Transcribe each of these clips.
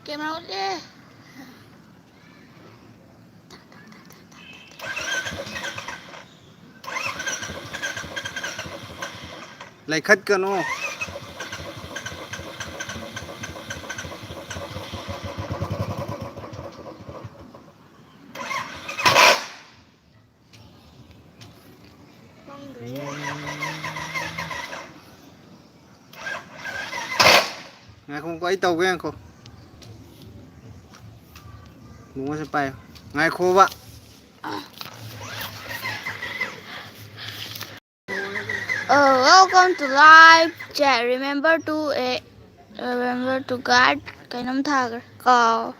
Camera đi. Lại khất cơ nó. Ngay không có ấy tàu cái không. Muốn sẽ bay. Ngay khô vậy. Welcome to live chat. Remember to guard cái nắm thà cò.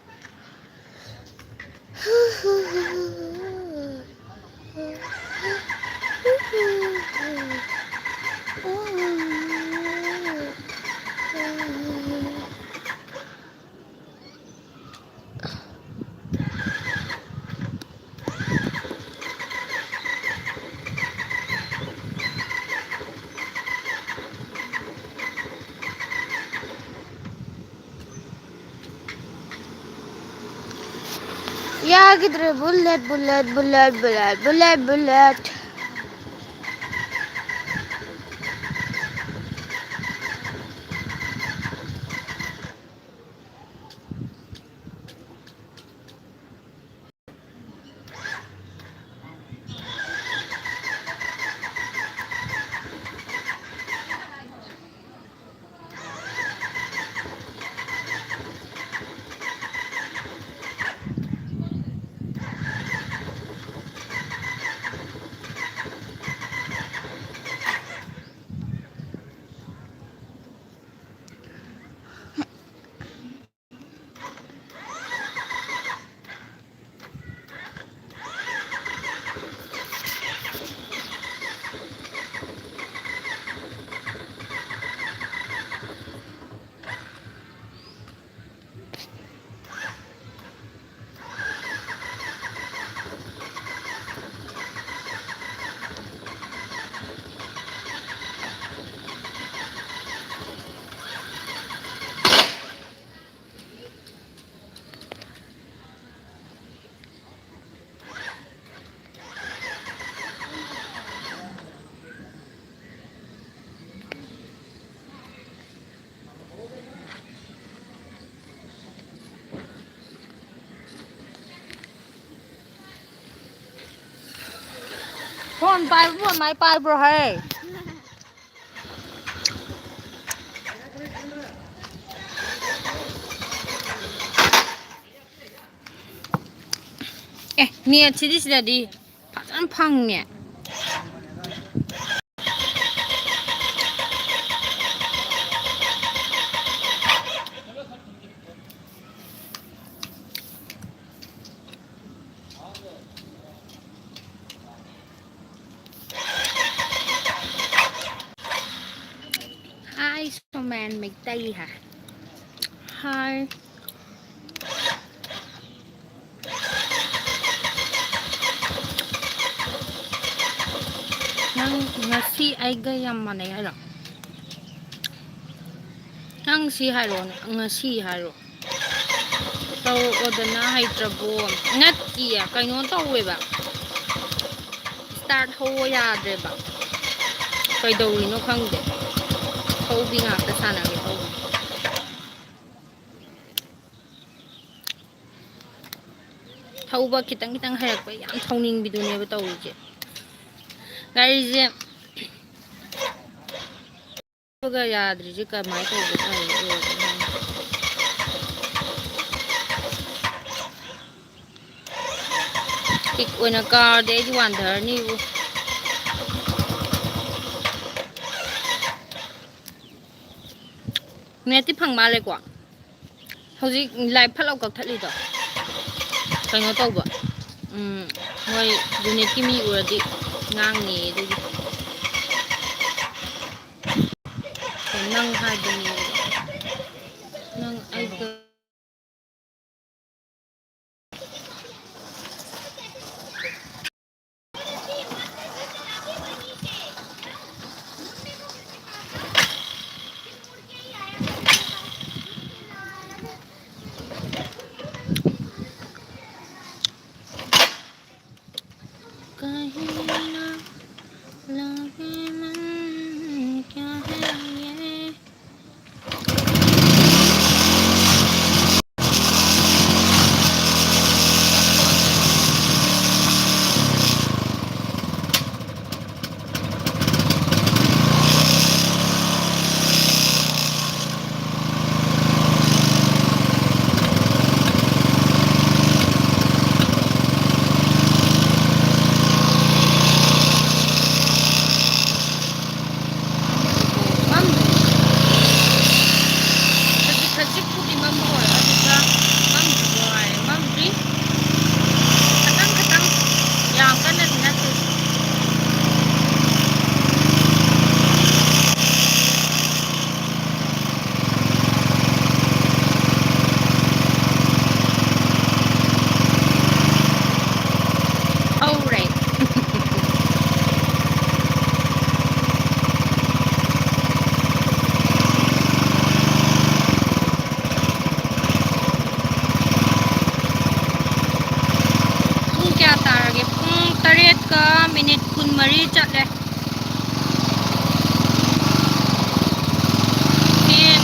Ya किधर bullet bullet bullet bullet bullet bullet. Phone máy bay bro hey. Nè chỉ đi đi. Phát ăn phăng nè. Hi, man make tay hả? Hi. Ngasi ay gayam manay halo. Ang si halo ngasi halo. Tao odana hay trabo. Ngat iya kayo tao ba? Start ho ya de ba. Kay daw no khang de. Thâu bi ngạc ta sana cái thâu. Thâu ba kitang hayak ba yam thongning bidu ne ba tao je. Guys je ga yadri je ka mai tao ba ai. Tik oina car de ji wan thar ni bu. Nè tiếp phẳng mà lại quả, hồi gì lại phát lâu cực thật đi đó, cái nó tàu bự, người unit kimi udah di ngang nih, jadi nang hai bên nang ai ke कहीं ना लगे मन क्या है ये खजिक मम्मो अदुगा मम्मो आए mummy खतंग खतंग याम कन्ना नते alright क्या तारगे पुंग तरेट का मिनट कुन मरी चले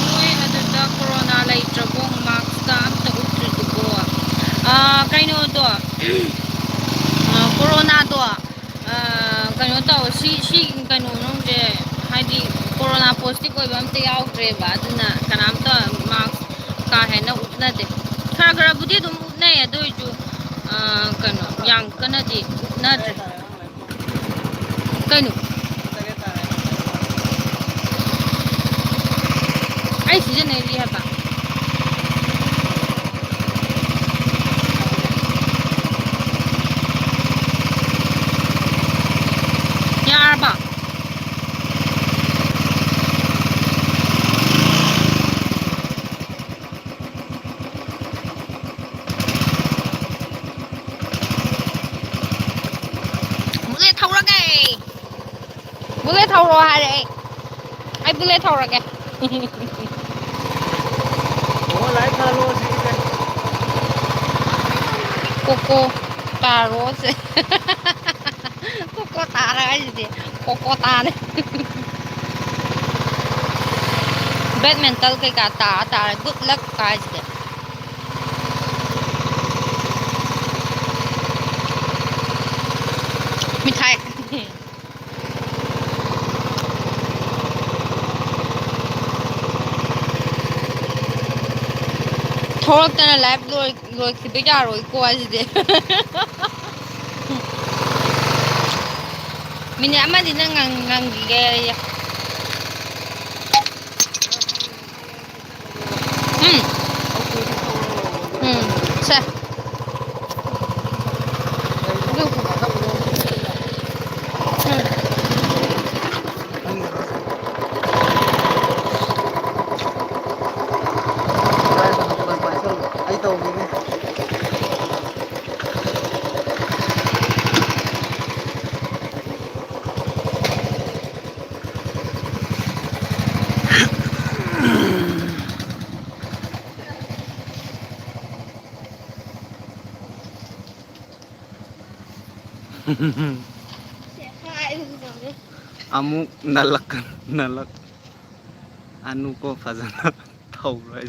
कोरोना लेट्रबो मास्क का अमता उट्रिदुबो कइनो दो कोरोना दो कइनो ताव सी कइनो नोंजे हाइदि कोरोना पॉजिटिव ओइबा अमता याउद्रेबा अदुना कनामता मास्क का हेना उट्नदे खरा खरा बुदि दुम उट्नय अदोइजु कइनो याम कनदि उट्नद्रे कइनो ai sizinay liha ba yar ba Bule thâu rồi hai đấy ai bule thâu rồi kìa Ủa lấy thơ luôn gì kìa Coco taro chứ Coco taro cái gì vậy Coco taro đấy Badminton cái cả taro good luck cái gì vậy Mithai Thoraktan lab loi khibiga roi ko ajide Mini amadi na ngang ge ya Sa ai tàu gì nè Amuk nalak anu ko fazana thau rồi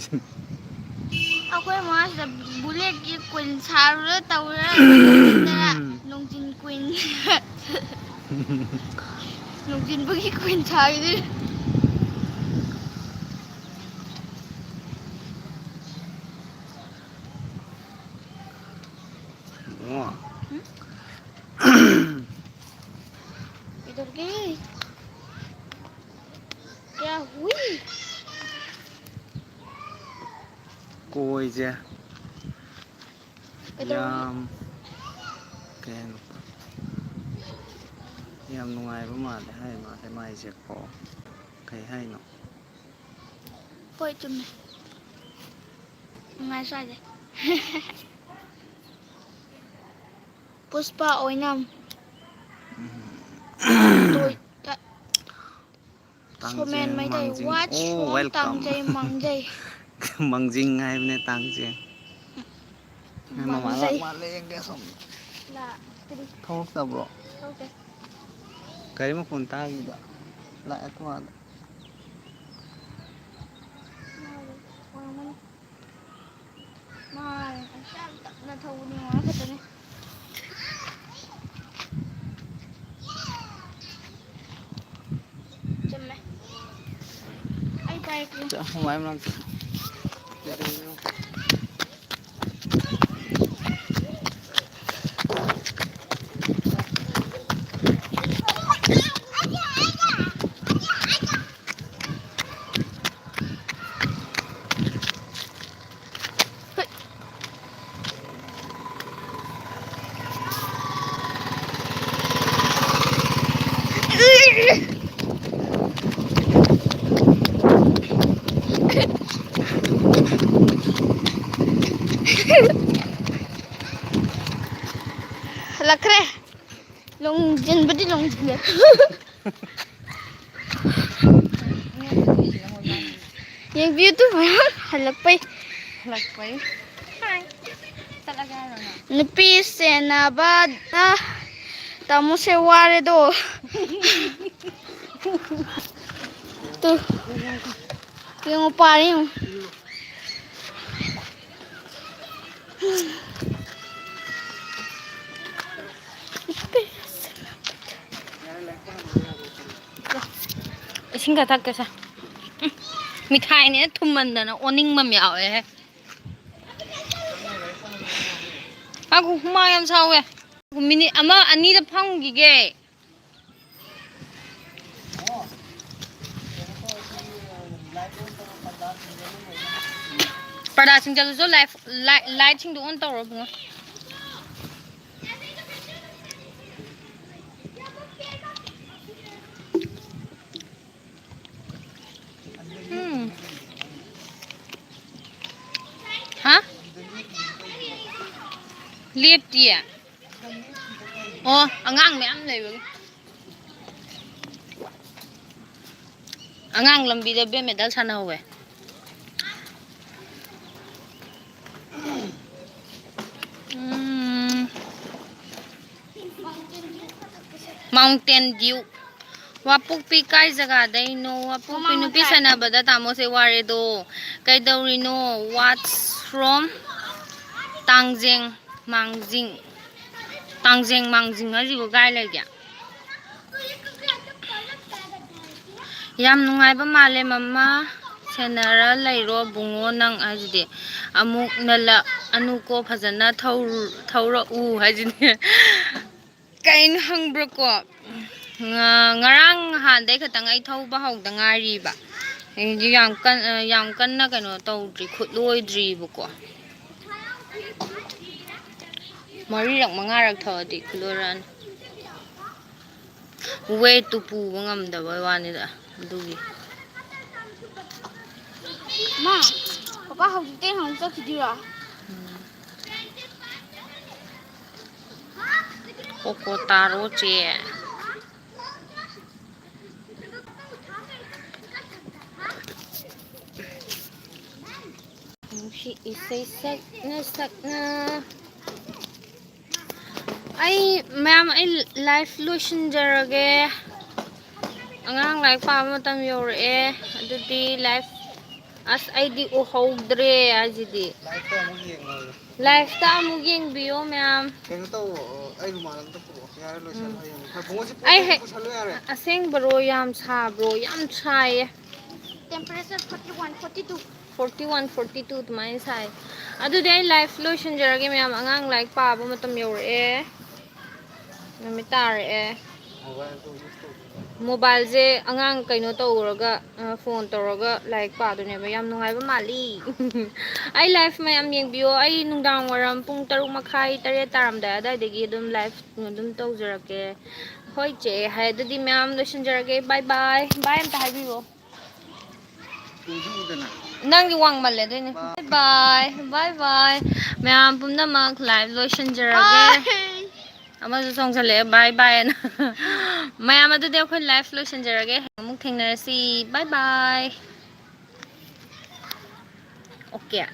Akwai mas da bule ki queen saru tawra longjin queen longjin bagi queen saru Wow. इधर गई क्या हुई Côi chưa Ito. Yam Kaya pa Yam nungay ba mali hay mali may siya ko Kaya hay no Poi chum này ngay sai vậy Puspa oi nam tôi Tang comment mấy thầy Mangjing. watch Oh, one tăng welcome. dây măng dây Mangjing ngay bên tang siya măng dây Mali yung gasong لا تري ꯊꯣꯛꯇꯕ꯭ꯔꯣ اوكي ꯒꯥꯔꯤ ꯃꯈꯣꯟ ꯇꯥꯈꯤꯕ ꯂꯥꯛꯑꯦ ꯊꯣꯡꯉꯥꯟꯗ ما الشعب تقنا توني وعفتني جمع أي بايك Huwag mo lang. لكره لون جن بدي لون جن yang view tu halak pai nupi se na ba tamu se ware do tu yung pare yung Ising ka tag ka sa mithai ne thumman dana oning mam yaw e aku huma yam sawe minute ama ani da phang gi ge pada sing jalu zo light sing do on tawro bunga ha liep dia oh angang me am lei bu angang lambi da be medal sana howe Mountain Dew wapuk pi kai jaga dai no wapuk pi nu pi sana bada tamo se ware do kai dauri no what's from Tangjeng Mangjing haji bu gai lai kya yam nungai ba male mama senara lairo bungo nang ajide amuk nala anuko phajana thaura u hajine kain hangbro ko ngarang han dai khatang ai thau ba hau da ngari ba yam kan na kano tawdri khut loidri bu ko mari rak mangarak thodi khloran we tu pu ngam da ba wani da dugi ma papa hau te hau to kidira koko taro che she isay sakna ay ma'am ay life lotion jarage angang like pa matam yore adudi life as ID o hawdre ajidi life ta amuging biyo ma'am Ay lumalang to po. Kaya lotion ayun. Bungo si po. ay Salo yare. asing bro yam sa bro yam chai temperature 41 42 tumay sai adu dai life lotion jarage ma'am angang like pa ba matam yore namitar mobile je angang kaino tawraga phone tawraga like pa do ne ba yam nungai ba mali ai life mayam yeng bio ai nungdang waram pung 3:30 3 taramda adai dum life dum tawjarake hoi che hai dudi ma'am lotion jarage bye bye bye am ta hai bio nang gi wang malle doi ne bye bye ma'am pum na mak live lotion jarage Ama song chale bye bye na mayam adu de khoi live lotion jarage amuk thengna si bye bye okay